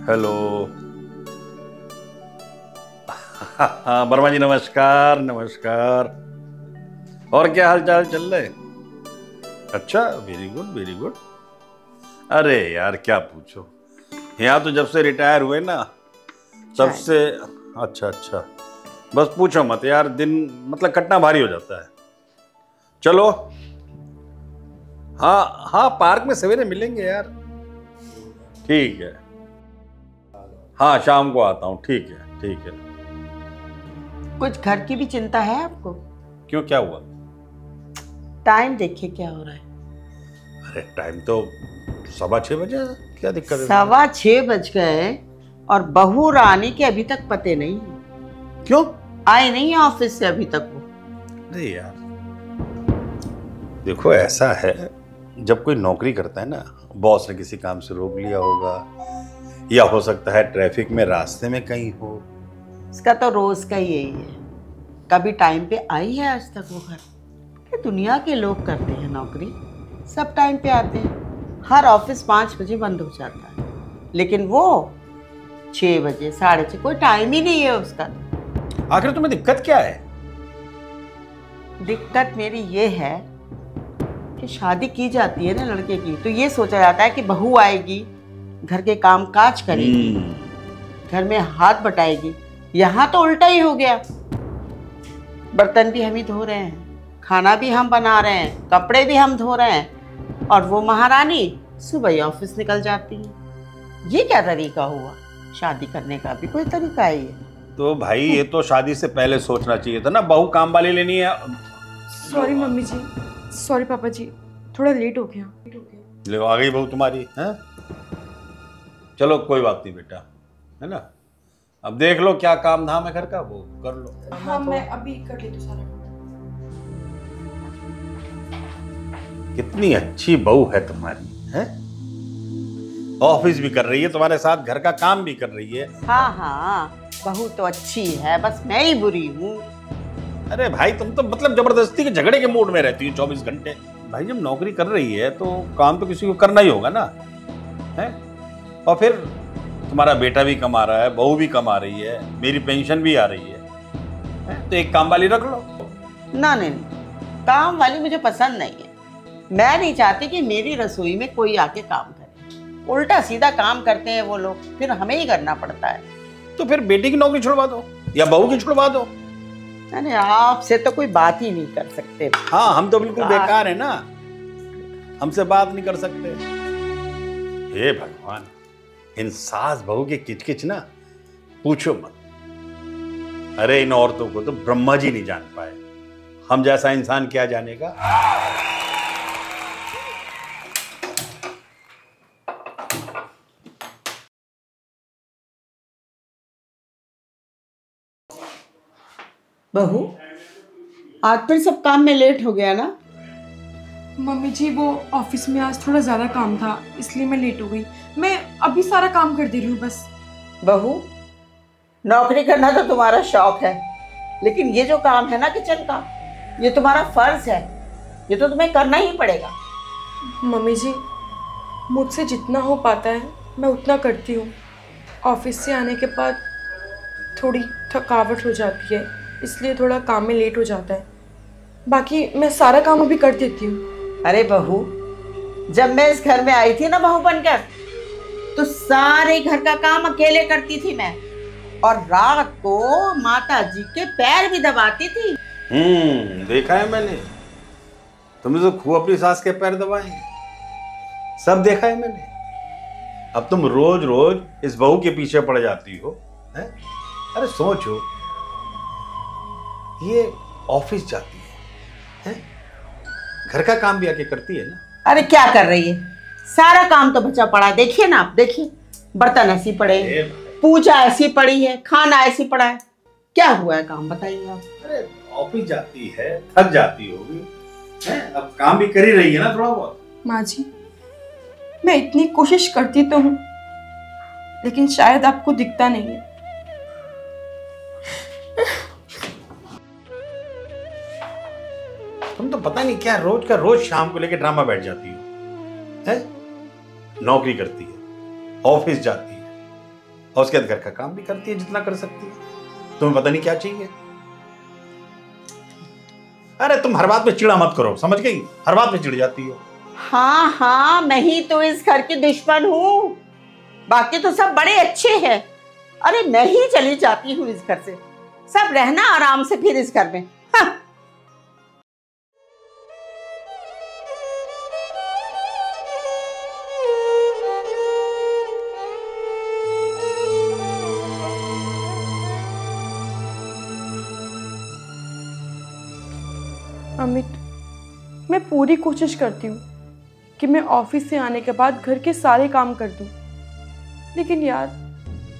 Hello. हाँ वर्मा जी, नमस्कार नमस्कार। और क्या हाल चाल चल रहे? अच्छा, वेरी गुड वेरी गुड। अरे यार क्या पूछो, यहाँ तो जब से रिटायर हुए ना सबसे अच्छा अच्छा, बस पूछो मत यार, दिन मतलब कटना भारी हो जाता है। चलो, हाँ हाँ, पार्क में सवेरे मिलेंगे यार। ठीक है, हाँ शाम को आता हूँ। ठीक है ठीक है। कुछ घर की भी चिंता है आपको? क्यों, क्या हुआ? टाइम देखिए क्या हो रहा है। अरे टाइम तो 6:15 बजे है, क्या दिक्कत है? 6:15 बज गए और बहू रानी के अभी तक पते नहीं है। क्यों? आए नहीं है ऑफिस से अभी तक वो। अरे यार देखो, ऐसा है जब कोई नौकरी करता है ना, बॉस ने किसी काम से रोक लिया होगा, या हो सकता है ट्रैफिक में रास्ते में कहीं हो। इसका तो रोज का यही है। कभी टाइम पे आई है आज तक वो घर? ये दुनिया के लोग करते हैं नौकरी, सब टाइम पे आते हैं। हर ऑफिस 5 बजे बंद हो जाता है, लेकिन वो 6 बजे 6:30, कोई टाइम ही नहीं है उसका। आखिर तुम्हें दिक्कत क्या है? दिक्कत मेरी ये है कि शादी की जाती है ना लड़के की, तो ये सोचा जाता है कि बहू आएगी, घर के काम काज करेगी, घर में हाथ बटाएगी। यहाँ तो उल्टा ही हो गया। बर्तन भी हम ही धो रहे हैं, खाना भी हम बना रहे हैं, कपड़े भी हम धो रहे हैं, और वो महारानी सुबह ही ऑफिस निकल जाती है। ये क्या तरीका हुआ? शादी करने का भी कोई तरीका है ये? तो भाई ये तो शादी से पहले सोचना चाहिए था ना, बहू काम वाली लेनी है। सॉरी मम्मी जी, सॉरी पापा जी, थोड़ा लेट हो गया। ले आ गई बहू तुम्हारी है। चलो कोई बात नहीं बेटा, है ना। अब देख लो क्या काम धाम है घर का, वो कर लो। हाँ मैं अभी कर लेती हूँ सारा। कितनी अच्छी बहू है तुम्हारी, है? ऑफिस भी कर रही है तुम्हारे साथ, घर का काम भी कर रही है। हाँ हाँ, बहू तो अच्छी है, बस मैं ही बुरी हूँ। अरे भाई तुम तो मतलब जबरदस्ती के झगड़े के मूड में रहती हो 24 घंटे। भाई जब नौकरी कर रही है तो काम तो किसी को करना ही होगा ना, है? और फिर तुम्हारा बेटा भी कमा रहा है, बहू भी कमा रही है, मेरी पेंशन भी आ रही है? तो एक काम वाली रख लो। ना नहीं, काम वाली मुझे पसंद नहीं है। मैं नहीं चाहती कि मेरी रसोई में कोई आके काम करे। उल्टा सीधा काम करते हैं वो लोग, फिर हमें ही करना पड़ता है। तो फिर बेटी की नौकरी छुड़वा दो या बहू की छुड़वा दो। अरे आपसे तो कोई बात ही नहीं कर सकते। हाँ हम तो बिल्कुल बेकार है ना, हमसे बात नहीं कर सकते। हे भगवान, इन सास बहू की किचकिच ना पूछो मत। अरे इन औरतों को तो ब्रह्मा जी नहीं जान पाए, हम जैसा इंसान क्या जानेगा। बहू, आज फिर सब काम में लेट हो गया ना? मम्मी जी वो ऑफिस में आज थोड़ा ज़्यादा काम था, इसलिए मैं लेट हो गई। मैं अभी सारा काम कर दे रही हूँ बस। बहू, नौकरी करना तो तुम्हारा शौक है, लेकिन ये जो काम है ना किचन का, ये तुम्हारा फर्ज है। ये तो तुम्हें करना ही पड़ेगा। मम्मी जी मुझसे जितना हो पाता है मैं उतना करती हूँ। ऑफिस से आने के बाद थोड़ी थकावट हो जाती है, इसलिए थोड़ा काम में लेट हो जाता है। बाकी मैं सारा काम अभी कर देती हूँ। अरे बहू, जब मैं इस घर में आई थी ना बहू बनकर, तो सारे घर का काम अकेले करती थी मैं, और रात को माता जी के पैर भी दबाती थी। देखा है मैंने, तुमने तो खूब अपनी सास के पैर दबाए, सब देखा है मैंने। अब तुम रोज रोज इस बहू के पीछे पड़ जाती हो, हैं? अरे सोचो, ये ऑफिस जाती है, हैं? घर का काम भी आके करती है ना। अरे क्या कर रही है? सारा काम तो बचा पड़ा है, देखिए ना आप, देखिए बर्तन ऐसी पड़े हैं, पूजा ऐसी पड़ी है, खाना ऐसी पड़ा है। क्या हुआ है काम, बताइए आप। अरे ऑफिस जाती है, थक जाती होगी, हैं? अब काम भी कर ही रही है ना थोड़ा बहुत। माँ जी मैं इतनी कोशिश करती तो हूँ, लेकिन शायद आपको दिखता नहीं है। तुम तो पता नहीं क्या रोज का रोज शाम को लेके ड्रामा बैठ जाती हो, हैं? नौकरी करती है, ऑफिस जाती है, और उसके बाद घर का काम भी करती है जितना कर सकती है। तुम्हें पता नहीं क्या चाहिए। अरे तुम हर बात पे चिढ़ा मत करो, समझ गई? हर बात पे चिढ़ जाती हो। हाँ हाँ, मैं ही तो इस घर की दुश्मन हूँ, बाकी तो सब बड़े अच्छे हैं। अरे मैं ही चली जाती हूँ इस घर से, सब रहना आराम से फिर इस घर में। हाँ। अमित, मैं पूरी कोशिश करती हूँ कि मैं ऑफिस से आने के बाद घर के सारे काम कर दूँ, लेकिन यार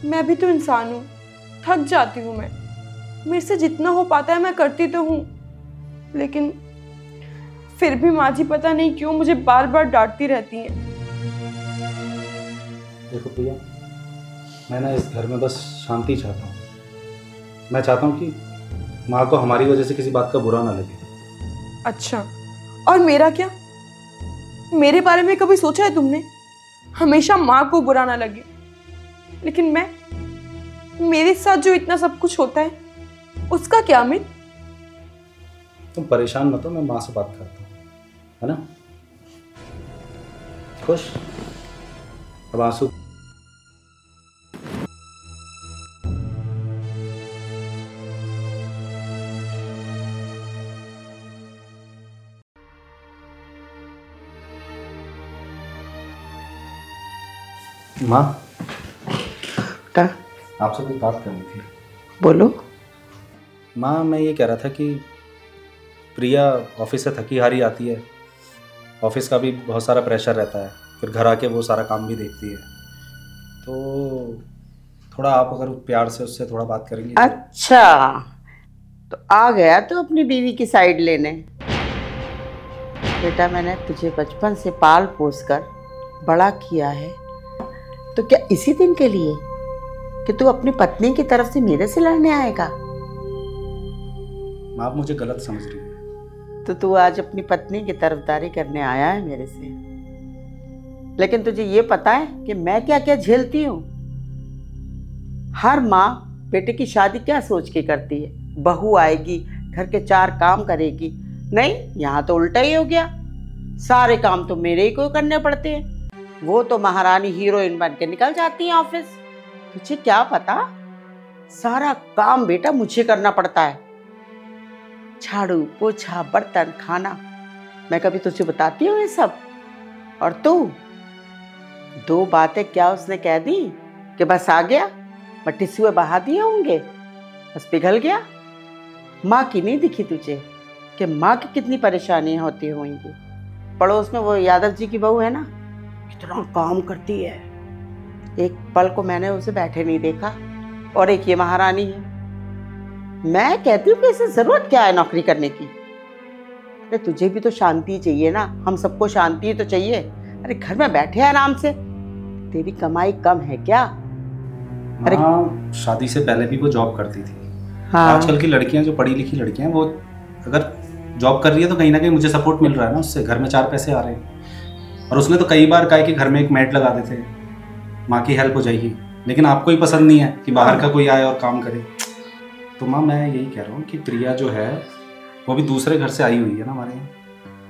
मैं भी तो इंसान हूँ, थक जाती हूँ। मैं मेरे से जितना हो पाता है मैं करती तो हूँ, लेकिन फिर भी माँ जी पता नहीं क्यों मुझे बार बार डांटती रहती हैं। देखो प्रिया, मैं ना इस घर में बस शांति चाहता हूँ। मैं चाहता हूँ कि माँ को हमारी वजह से किसी बात का बुरा ना लगे। अच्छा, और मेरा क्या? मेरे बारे में कभी सोचा है तुमने? हमेशा माँ को बुरा ना लगे, लेकिन मेरे साथ जो इतना सब कुछ होता है उसका क्या अमित? तुम परेशान मत हो, मैं माँ से बात करता हूँ, है ना? खुश? अब आंसू माँ, क्या? आपसे कुछ बात करनी थी। बोलो। माँ, मैं ये कह रहा था कि प्रिया ऑफिस से थकी हारी आती है, ऑफिस का भी बहुत सारा प्रेशर रहता है, फिर घर आके वो सारा काम भी देखती है, तो थोड़ा आप अगर प्यार से उससे थोड़ा बात करेंगे। अच्छा, तो आ गया तो अपनी बीवी की साइड लेने। बेटा, मैंने तुझे बचपन से पाल पोस कर बड़ा किया है, तो क्या इसी दिन के लिए कि तू अपनी पत्नी की तरफ से मेरे से लड़ने आएगा? माँ, आप मुझे गलत समझ रही हैं। तो तू आज अपनी पत्नी की तरफदारी करने आया है मेरे से, लेकिन तुझे ये पता है कि मैं क्या क्या झेलती हूँ? हर माँ बेटे की शादी क्या सोच के करती है? बहू आएगी, घर के 4 काम करेगी। नहीं, यहाँ तो उल्टा ही हो गया, सारे काम तो मेरे ही को करने पड़ते हैं। वो तो महारानी हीरोइन बन के निकल जाती है ऑफिस। तुझे क्या पता, सारा काम बेटा मुझे करना पड़ता है, झाड़ू पोछा बर्तन खाना। मैं कभी तुझे बताती हूँ ये सब? और तू 2 बातें क्या उसने कह दी कि बस आ गया, मैं टिश्यू बहा दिए होंगे, बस पिघल गया। माँ की नहीं दिखी तुझे कि माँ की कितनी परेशानियां होती होंगी? पड़ोस में वो यादव जी की बहू है ना, कितना काम करती है, एक पल को मैंने उसे बैठे नहीं देखा। और एक ये महारानी है। मैं कहती हूँ कि इसे जरूरत क्या है नौकरी करने की? अरे तुझे भी तो शांति चाहिए ना, हम सबको शांति तो चाहिए। अरे घर में बैठे आराम से, तेरी कमाई कम है क्या? अरे हाँ, शादी से पहले भी वो जॉब करती थी। हाँ। आजकल की लड़कियां, जो पढ़ी लिखी लड़कियां हैं, वो अगर जॉब कर रही है तो कहीं ना कहीं मुझे सपोर्ट मिल रहा है ना उससे, घर में 4 पैसे आ रहे हैं। और उसने तो कई बार कहा कि घर में एक मेड लगा देते, माँ की हेल्प हो जाएगी, लेकिन आपको ही पसंद नहीं है कि बाहर का कोई आए और काम करे। तो माँ, मैं यही कह रहा हूँ कि प्रिया जो है वो भी दूसरे घर से आई हुई है ना हमारे यहाँ,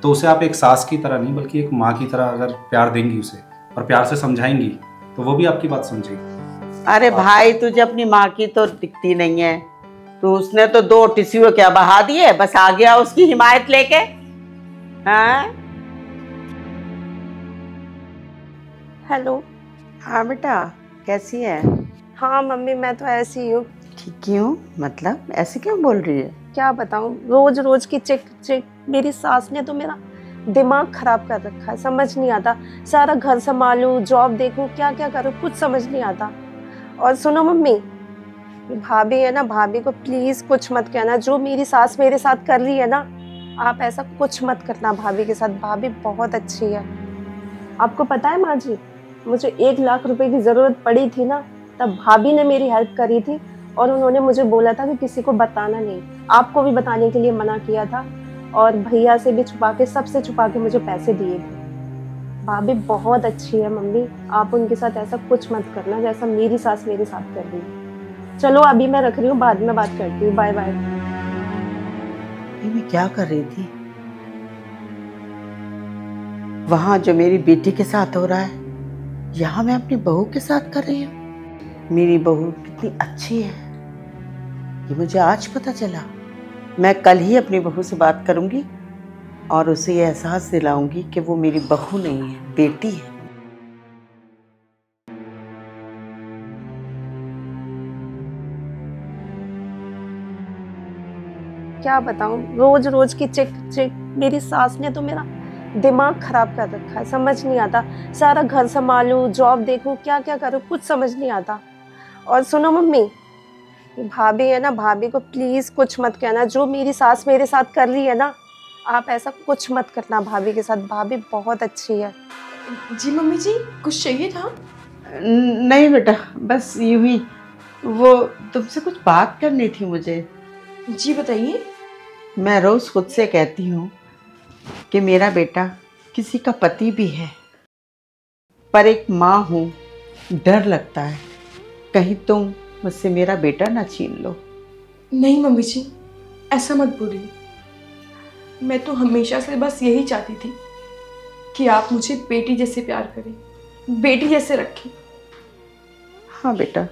तो उसे आप एक सास की तरह नहीं बल्कि एक माँ की तरह अगर प्यार देंगी उसे और प्यार से समझाएंगी तो वो भी आपकी बात समझेगी। अरे भाई, तुझे अपनी माँ की तो दिखती नहीं है, तो उसने तो 2 टिश्यू क्या बहा दिए, बस आ गया उसकी हिमायत लेके। हाँ हेलो। हाँ बेटा, कैसी है? हाँ मम्मी, मैं तो ऐसी ही हूँ। ठीक ही हूँ? मतलब ऐसे क्यों बोल रही है? क्या बताऊँ, रोज रोज की चिक चिक। मेरी सास ने तो मेरा दिमाग खराब कर रखा है, समझ नहीं आता। सारा घर संभालूं, जॉब देखूं, क्या क्या करूं, कुछ समझ नहीं आता। और सुनो मम्मी, भाभी है ना, भाभी को प्लीज कुछ मत कहना। जो मेरी सास मेरे साथ कर रही है ना, आप ऐसा कुछ मत करना भाभी के साथ। भाभी बहुत अच्छी है। आपको पता है माँ जी, मुझे 1 लाख रुपए की जरूरत पड़ी थी ना, तब भाभी ने मेरी हेल्प करी थी। और उन्होंने मुझे बोला था कि किसी को बताना नहीं, आपको भी बताने के लिए मना किया था। और भैया से भी छुपा के, सबसे छुपा के मुझे पैसे दिए थे। भाभी बहुत अच्छी है मम्मी, आप उनके साथ ऐसा कुछ मत करना जैसा मेरी सास मेरे साथ कर रही है। चलो अभी मैं रख रही हूँ, बाद में बात करती हूँ, बाय बाय। ये मैं क्या कर रही थी? वहां जो मेरी बेटी के साथ हो रहा है, यहाँ मैं अपनी बहू के साथ कर रही हूँ। मेरी बहू कितनी अच्छी है ये मुझे आज पता चला। मैं कल ही अपनी बहू से बात करूंगी और उसे ये एहसास दिलाऊंगी कि वो मेरी बहू नहीं है, बेटी है। क्या बताऊं, रोज रोज की चिक चिक, मेरी सास ने तो मेरा दिमाग खराब कर रखा है। समझ नहीं आता, सारा घर संभालूं, जॉब देखूं, क्या क्या करूं, कुछ समझ नहीं आता। और सुनो मम्मी, भाभी है ना, भाभी को प्लीज कुछ मत कहना, जो मेरी सास मेरे साथ कर रही है ना, आप ऐसा कुछ मत करना भाभी के साथ। भाभी बहुत अच्छी है। जी मम्मी जी, कुछ चाहिए था? नहीं बेटा, बस यूं ही, वो तुमसे कुछ बात करनी थी मुझे। जी बताइए। मैं रोज खुद से कहती हूँ कि मेरा बेटा किसी का पति भी है, पर एक माँ हूँ, डर लगता है कहीं तुम मुझसे मेरा बेटा ना छीन लो। नहीं मम्मी जी, ऐसा मत बोलिए। मैं तो हमेशा से बस यही चाहती थी कि आप मुझे बेटी जैसे प्यार करें, बेटी जैसे रखें। हाँ बेटा,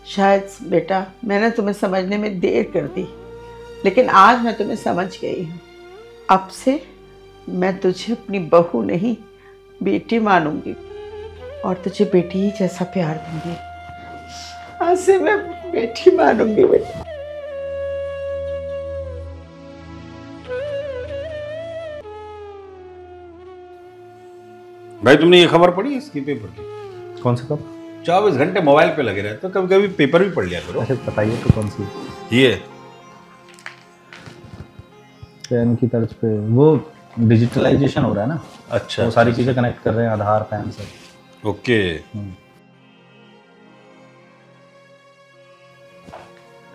शायद बेटा मैंने तुम्हें समझने में देर कर दी, लेकिन आज मैं तुम्हें समझ गई हूँ। अब से मैं तुझे अपनी बहू नहीं, बेटी मानूंगी और तुझे बेटी ही जैसा प्यार दूंगी। आज से मैं बेटी मानूंगी बेटा। भाई तुमने ये खबर पढ़ी इसकी पेपर की? कौन सा कब? 24 घंटे मोबाइल पे लगे रहते, तो कभी कभी पेपर भी पढ़ लिया करो। अच्छा बताइए तो कौन सी? ये पैन की तर्ज पे वो डिजिटलाइजेशन हो रहा है ना। अच्छा, वो सारी चीज़ें कनेक्ट कर रहे हैं, आधार पैन से। ओके।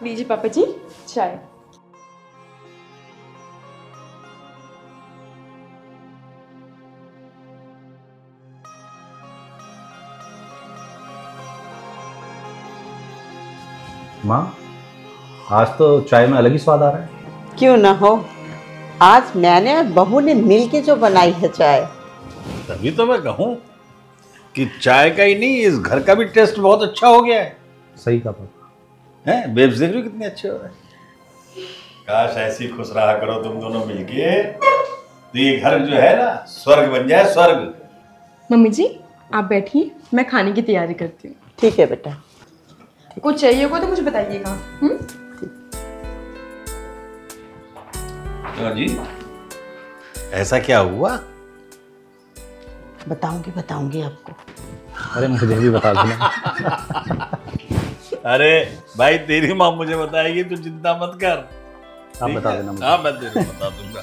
लीजिए पापा जी चाय। माँ, आज तो चाय में अलग ही स्वाद आ रहा है। क्यों ना हो, आज मैंने और बहू ने मिलके जो बनाई है चाय। तभी तो मैं कहूँ कि चाय का ही नहीं, इस घर का भी टेस्ट बहुत अच्छा हो गया है। सही कहा पापा। हैं, बेब्स देख रही हो कितने अच्छे हो रहे हैं। काश ऐसी खुश रहा करो तुम दोनों मिलके, तो ये घर जो है ना स्वर्ग बन जाए, स्वर्ग। मम्मी जी आप बैठिए, मैं खाने की तैयारी करती हूँ। ठीक है बेटा। कुछ चाहिए होगा तो मुझे बताइएगा। जी, ऐसा क्या हुआ? बताऊंगी आपको। अरे मुझे भी बता देना। अरे भाई तेरी माँ मुझे बताएगी, तू चिंता मत कर। आप बता देना मुझे। हाँ मैं तेरे को बता दूंगा।